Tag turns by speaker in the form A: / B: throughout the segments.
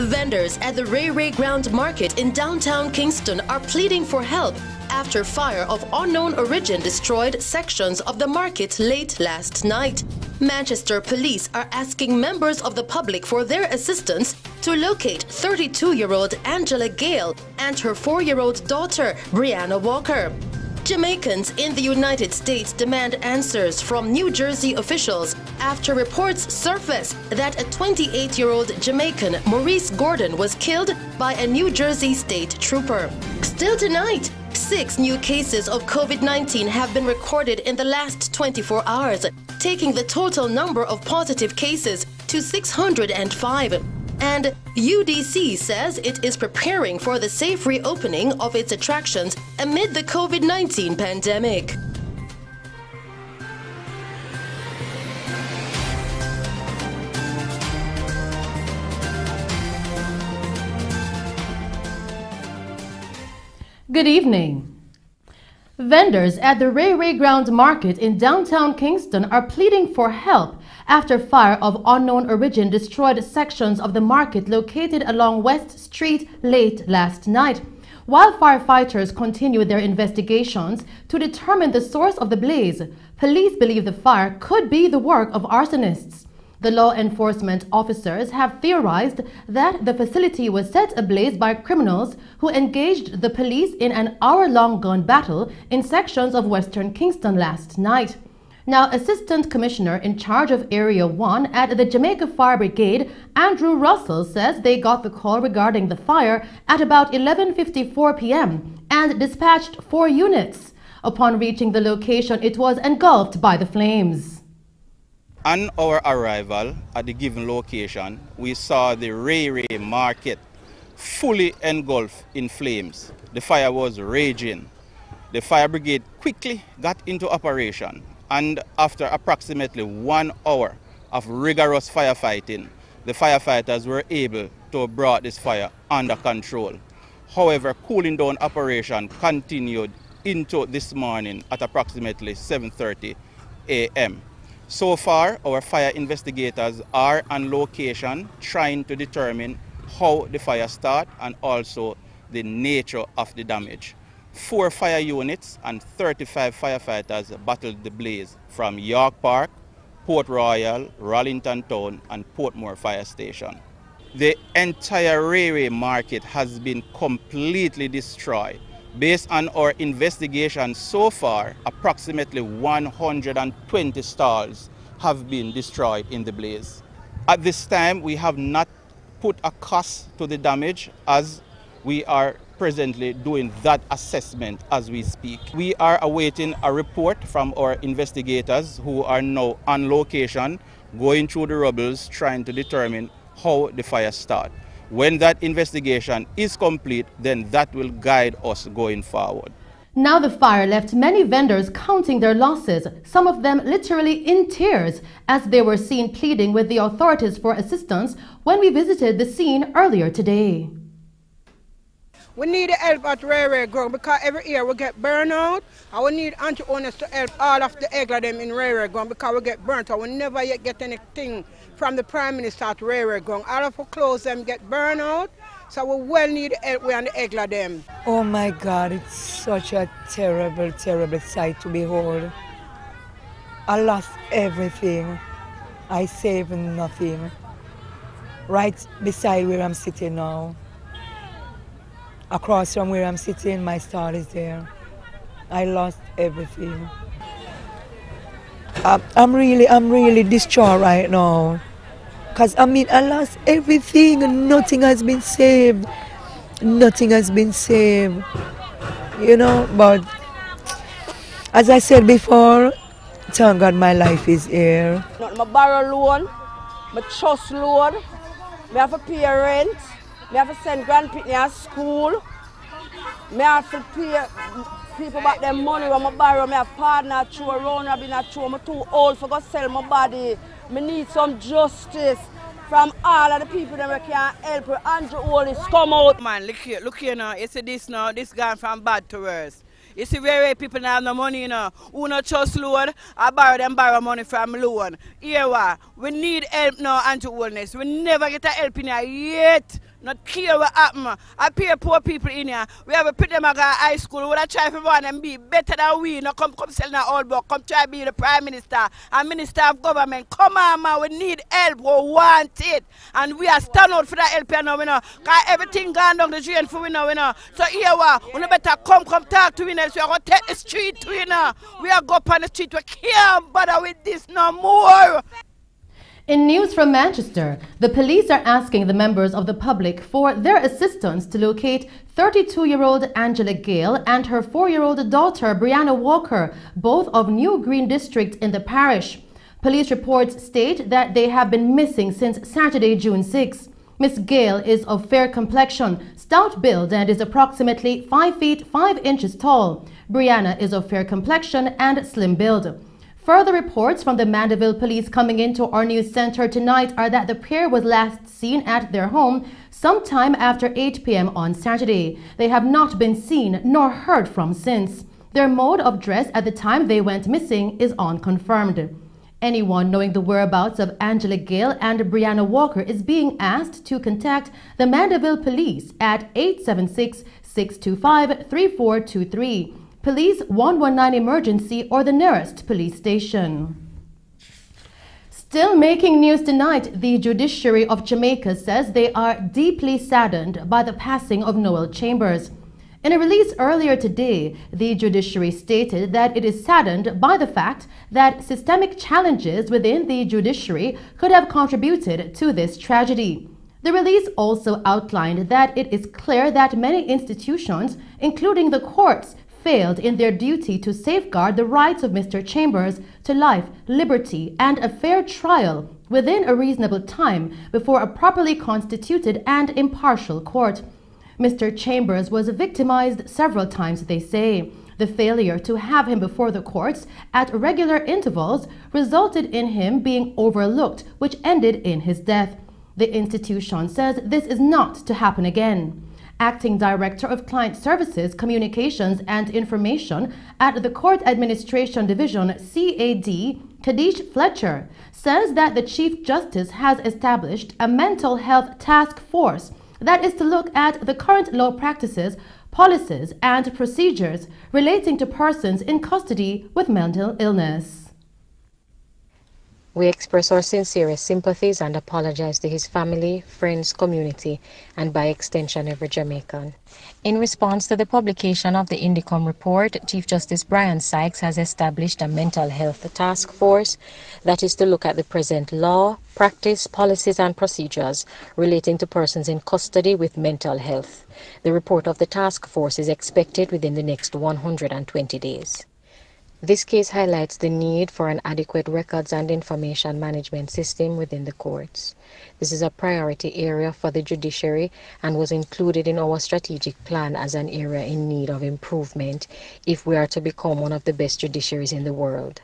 A: Vendors at the Ray Ray Ground Market in downtown Kingston are pleading for help after fire of unknown origin destroyed sections of the market late last night. Manchester police are asking members of the public for their assistance to locate 32-year-old Angela GAYLE and her 4-year-old daughter, BRIANNA Walker. Jamaicans in the United States demand answers from New Jersey officials after reports surface that a 28-year-old Jamaican, Maurice Gordon, was killed by a New Jersey state trooper. Still tonight, 6 new cases of COVID-19 have been recorded in the last 24 hours, taking the total number of positive cases to 605. And UDC says it is preparing for the safe reopening of its attractions amid the COVID-19 pandemic.
B: Good evening. Vendors at the Ray Ray Ground Market in downtown Kingston are pleading for help after fire of unknown origin destroyed sections of the market located along West Street late last night. While firefighters continue their investigations to determine the source of the blaze, police believe the fire could be the work of arsonists. The law enforcement officers have theorized that the facility was set ablaze by criminals who engaged the police in an hour-long gun battle in sections of western Kingston last night. Now, Assistant Commissioner in charge of Area 1 at the Jamaica Fire Brigade, Andrew Russell, says they got the call regarding the fire at about 11:54 p.m. and dispatched 4 units. Upon reaching the location, it was engulfed by the flames.
C: On our arrival at the given location, we saw the Ray Ray Market fully engulfed in flames. The fire was raging. The fire brigade quickly got into operation, and after approximately 1 hour of rigorous firefighting, the firefighters were able to bring this fire under control. However, cooling down operation continued into this morning at approximately 7:30 a.m. So far, our fire investigators are on location trying to determine how the fire started and also the nature of the damage. 4 fire units and 35 firefighters battled the blaze from York Park, Port Royal, Rollington Town and Portmore Fire Station. The entire Ray Ray Market has been completely destroyed. Based on our investigation so far, approximately 120 stalls have been destroyed in the blaze. At this time, we have not put a cost to the damage as we are presently doing that assessment as we speak. We are awaiting a report from our investigators who are now on location, going through the rubbles, trying to determine how the fire started. When that investigation is complete, then that will guide us going forward.
B: Now the fire left many vendors counting their losses, some of them literally in tears, as they were seen pleading with the authorities for assistance when we visited the scene earlier today.
D: We need help at Ray Ray Ground because every year we get burned out, and we need anti-owners to help all of the egg them in Ray Ray Ground because we get burnt out. We never yet get anything from the Prime Minister at Ray Ray Ground. All of our clothes them get burned out, so we well need help we and the egg them.
E: Oh my God, it's such a terrible, terrible sight to behold. I lost everything. I saved nothing. Right beside where I'm sitting now. Across from where I'm sitting, my stall is there. I lost everything. I'm really distraught right now. Because, I mean, I lost everything and nothing has been saved. Nothing has been saved. You know, but as I said before, thank God my life is here.
F: I borrow loan, I trust loan, I have to pay rent. I have to send grandparents to school. I have to pay people back their money when I borrow. I have partner through around, I've been through. I'm too old for to sell my body. I need some justice from all of the people that can help. Andrew Wallace, come out.
D: Man, look here now. You see this now, this gone from bad to worse. You see very people now have no money, you know. Who not trust loan, I borrow money from loan. Here what? We need help now, anti-wellness. We never get a help in here yet.
G: not care what happen. I pay poor people in here. We have a put them at high school. We want to try for one and be better than we. No come sell na old book. Come try be the prime minister and minister of government. Come on, man. We need help. We want it, and we are stand out for that help now. We know, cause everything gone down the drain for we know. So here we better come talk to we now. So we are gonna take the street to we know. We are go up on the street. We can't bother with this no more.
B: In news from Manchester, the police are asking the members of the public for their assistance to locate 32-year-old Angela GAYLE and her 4-year-old daughter BRIANNA Walker, both of New Green District in the parish. Police reports state that they have been missing since Saturday, June 6. Miss GAYLE is of fair complexion, stout build, and is approximately 5 feet 5 inches tall. BRIANNA is of fair complexion and slim build. Further reports from the Mandeville Police coming into our news center tonight are that the pair was last seen at their home sometime after 8 p.m. on Saturday. They have not been seen nor heard from since. Their mode of dress at the time they went missing is unconfirmed. Anyone knowing the whereabouts of Angela GAYLE and BRIANNA Walker is being asked to contact the Mandeville Police at 876-625-3423. Police 119 emergency or the nearest police station. Still making news tonight, the judiciary of Jamaica says they are deeply saddened by the passing of Noel Chambers. In a release earlier today, the judiciary stated that it is saddened by the fact that systemic challenges within the judiciary could have contributed to this tragedy. The release also outlined that it is clear that many institutions, including the courts, failed in their duty to safeguard the rights of Mr. Chambers to life, liberty, and a fair trial within a reasonable time before a properly constituted and impartial court. Mr. Chambers was victimized several times, they say. The failure to have him before the courts at regular intervals resulted in him being overlooked, which ended in his death. The institution says this is not to happen again. Acting Director of Client Services, Communications and Information at the Court Administration Division, CAD, Kadish Fletcher, says that the Chief Justice has established a mental health task force that is to look at the current law practices, policies and procedures relating to persons in custody with mental illness.
H: We express our sincerest sympathies and apologize to his family, friends, community, and by extension every Jamaican. In response to the publication of the Indicom report, Chief Justice Brian Sykes has established a mental health task force that is to look at the present law, practice, policies, and procedures relating to persons in custody with mental health. The report of the task force is expected within the next 120 days. This case highlights the need for an adequate records and information management system within the courts. This is a priority area for the judiciary and was included in our strategic plan as an area in need of improvement if we are to become one of the best judiciaries in the world.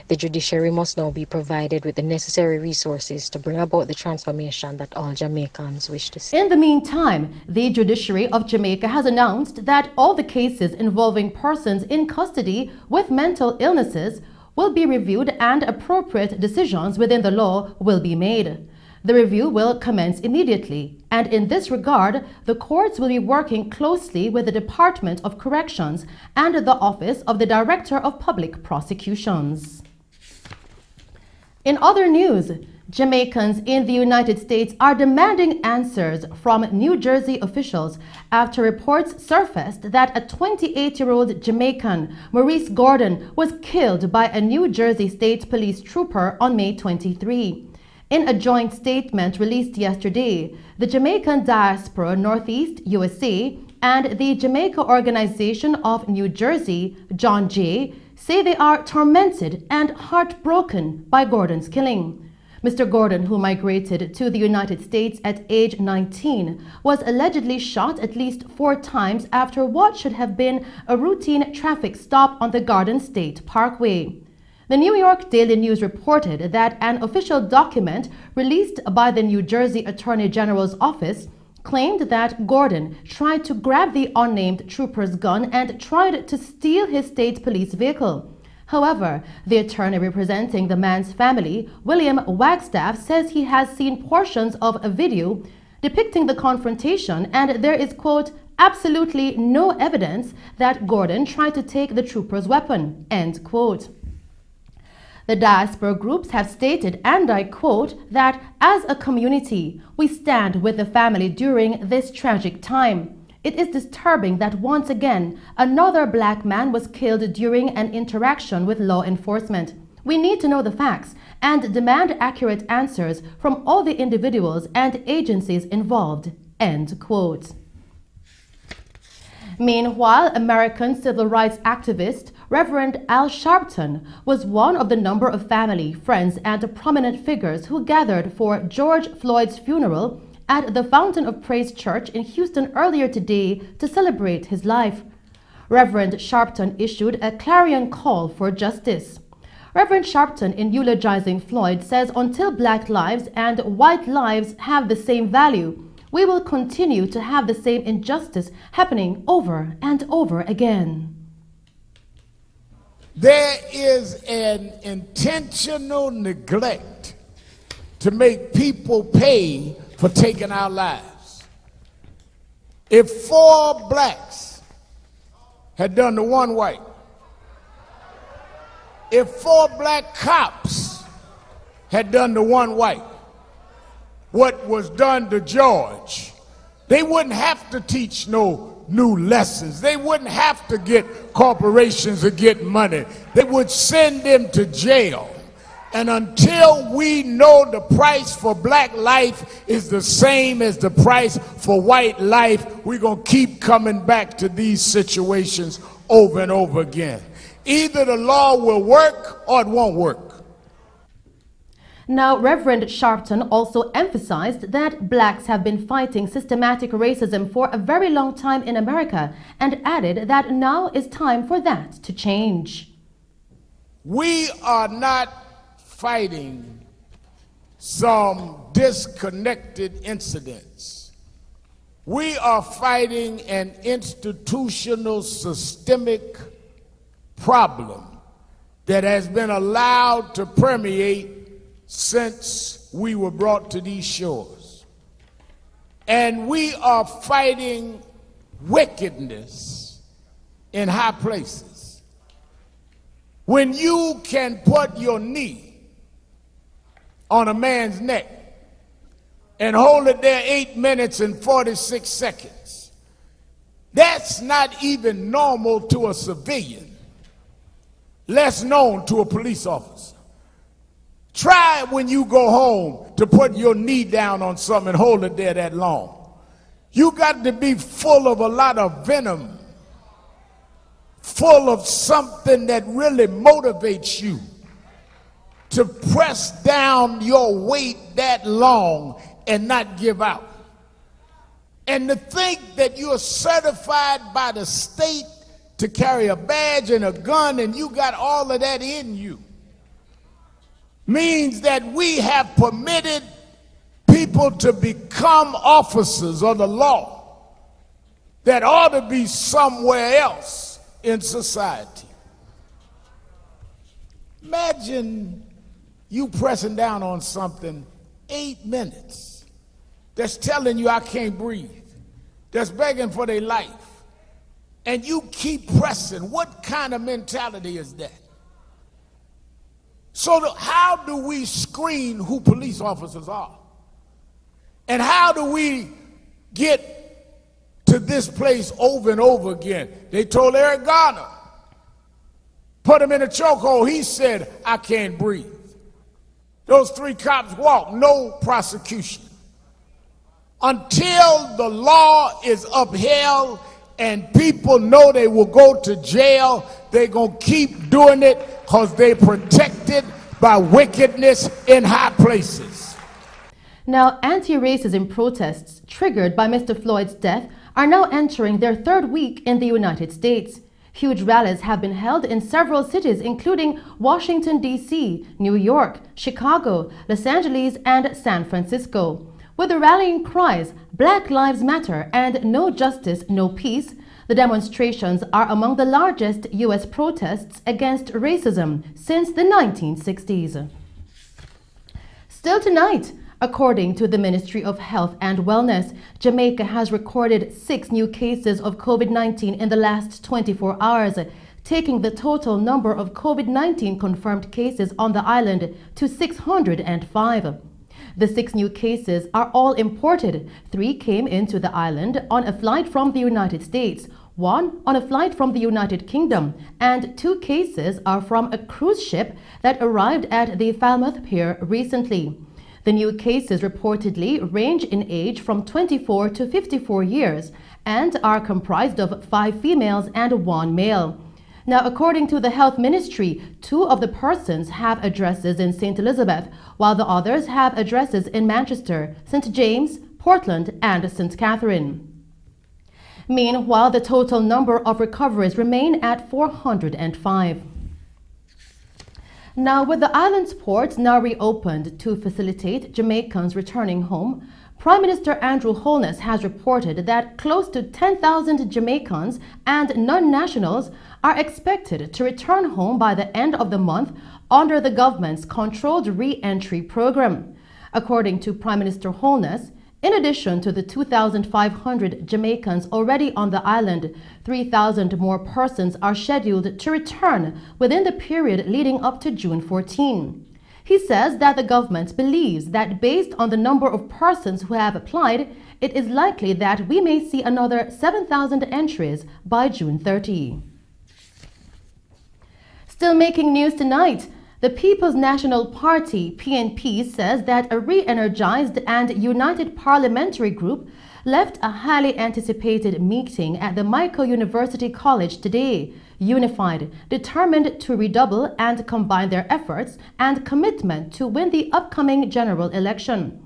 H: The judiciary must now be provided with the necessary resources to bring about the transformation that all Jamaicans wish to see.
B: In the meantime, the judiciary of Jamaica has announced that all the cases involving persons in custody with mental illnesses will be reviewed and appropriate decisions within the law will be made. The review will commence immediately, and in this regard, the courts will be working closely with the Department of Corrections and the Office of the Director of Public Prosecutions. In other news, Jamaicans in the United States are demanding answers from New Jersey officials after reports surfaced that a 28-year-old Jamaican, Maurice Gordon, was killed by a New Jersey State Police trooper on May 23. In a joint statement released yesterday, the Jamaican Diaspora Northeast USA and the Jamaica Organization of New Jersey, John Jay, say they are tormented and heartbroken by Gordon's killing. Mr. Gordon, who migrated to the United States at age 19, was allegedly shot at least 4 times after what should have been a routine traffic stop on the Garden State Parkway. The New York Daily News reported that an official document released by the New Jersey Attorney General's office claimed that Gordon tried to grab the unnamed trooper's gun and tried to steal his state police vehicle. However, the attorney representing the man's family, William Wagstaff, says he has seen portions of a video depicting the confrontation, and there is, quote, absolutely no evidence that Gordon tried to take the trooper's weapon, end quote. The diaspora groups have stated, and I quote, that as a community, we stand with the family during this tragic time. It is disturbing that once again, another black man was killed during an interaction with law enforcement. We need to know the facts and demand accurate answers from all the individuals and agencies involved, end quote. Meanwhile, American civil rights activist Reverend Al Sharpton was one of the number of family, friends, and prominent figures who gathered for George Floyd's funeral at the Fountain of Praise Church in Houston earlier today to celebrate his life. Reverend Sharpton issued a clarion call for justice. Reverend Sharpton, in eulogizing Floyd, says until black lives and white lives have the same value, we will continue to have the same injustice happening over and over again.
I: There is an intentional neglect to make people pay for taking our lives. If 4 blacks had done to 1 white, if 4 black cops had done to 1 white what was done to George, they wouldn't have to teach no new lessons. They wouldn't have to get corporations to get money. They would send them to jail. And until we know the price for black life is the same as the price for white life, we're going to keep coming back to these situations over and over again. Either the law will work or it won't work.
B: Now, Reverend Sharpton also emphasized that blacks have been fighting systematic racism for a very long time in America and added that now is time for that to change.
I: We are not fighting some disconnected incidents. We are fighting an institutional systemic problem that has been allowed to permeate since we were brought to these shores. And we are fighting wickedness in high places. When you can put your knee on a man's neck and hold it there 8 minutes and 46 seconds, that's not even normal to a civilian, less known to a police officer. Try when you go home to put your knee down on something and hold it there that long. You got to be full of a lot of venom, full of something that really motivates you to press down your weight that long and not give out. And to think that you're certified by the state to carry a badge and a gun and you got all of that in you means that we have permitted people to become officers of the law that ought to be somewhere else in society. Imagine you pressing down on something 8 minutes that's telling you I can't breathe, that's begging for their life, and you keep pressing. What kind of mentality is that? So how do we screen who police officers are? And how do we get to this place over and over again? They told Eric Garner, put him in a chokehold. He said, I can't breathe. Those 3 cops walked, no prosecution. Until the law is upheld and people know they will go to jail, they're going to keep doing it because they're protected by wickedness in high places.
B: Now, anti-racism protests triggered by Mr. Floyd's death are now entering their 3rd week in the United States. Huge rallies have been held in several cities, including Washington, D.C., New York, Chicago, Los Angeles, and San Francisco. With the rallying cries, Black Lives Matter and No Justice, No Peace, the demonstrations are among the largest U.S. protests against racism since the 1960s. Still tonight, According to the Ministry of Health and Wellness, Jamaica has recorded 6 new cases of COVID-19 in the last 24 hours, taking the total number of COVID-19 confirmed cases on the island to 605. The 6 new cases are all imported. 3 came into the island on a flight from the United States, 1 on a flight from the United Kingdom, and 2 cases are from a cruise ship that arrived at the Falmouth Pier recently. The new cases reportedly range in age from 24 to 54 years and are comprised of 5 females and 1 male. Now, according to the Health Ministry, 2 of the persons have addresses in St. Elizabeth, while the others have addresses in Manchester, St. James, Portland, and St. Catherine. Meanwhile, the total number of recoveries remain at 405. Now, with the island's ports now reopened to facilitate Jamaicans returning home, Prime Minister Andrew Holness has reported that close to 10,000 Jamaicans and non-nationals are expected to return home by the end of the month under the government's controlled re-entry program. According to Prime Minister Holness, in addition to the 2,500 Jamaicans already on the island, 3,000 more persons are scheduled to return within the period leading up to June 14. He says that the government believes that based on the number of persons who have applied, it is likely that we may see another 7,000 entries by June 30. Still making news tonight, the People's National Party, PNP, says that a re-energized and united parliamentary group left a highly anticipated meeting at the Michael University College today, unified, determined to redouble and combine their efforts and commitment to win the upcoming general election.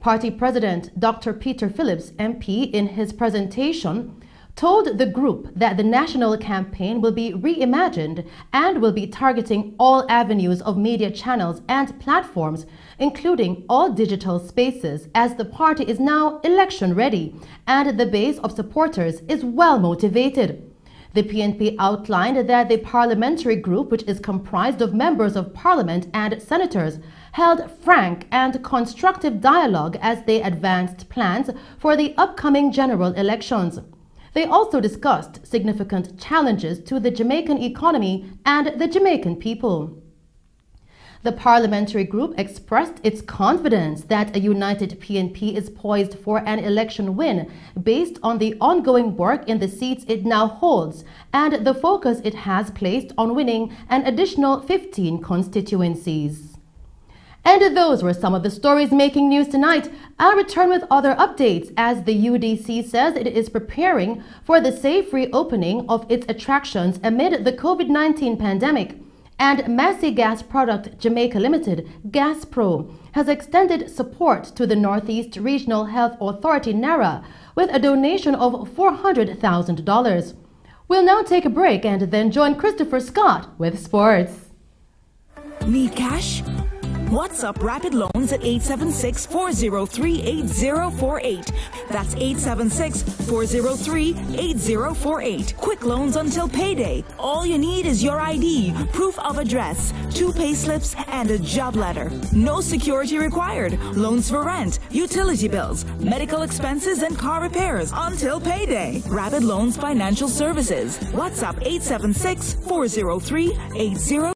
B: Party President Dr. Peter Phillips, MP, in his presentation, told the group that the national campaign will be reimagined and will be targeting all avenues of media channels and platforms, including all digital spaces, as the party is now election ready and the base of supporters is well motivated. The PNP outlined that the parliamentary group, which is comprised of members of parliament and senators, held frank and constructive dialogue as they advanced plans for the upcoming general elections. They also discussed significant challenges to the Jamaican economy and the Jamaican people. The parliamentary group expressed its confidence that a united PNP is poised for an election win based on the ongoing work in the seats it now holds and the focus it has placed on winning an additional 15 constituencies. And those were some of the stories making news tonight. I'll return with other updates as the UDC says it is preparing for the safe reopening of its attractions amid the COVID-19 pandemic. And Massey Gas Product Jamaica Limited, GasPro, has extended support to the Northeast Regional Health Authority, NARA, with a donation of $400,000. We'll now take a break and then join Christopher Scott with sports.
J: Need cash? WhatsApp Rapid Loans at 876-403-8048. That's 876-403-8048. Quick loans until payday. All you need is your ID, proof of address, 2 payslips, and a job letter. No security required. Loans for rent, utility bills, medical expenses, and car repairs until payday. Rapid Loans Financial Services. WhatsApp 876-403-8048.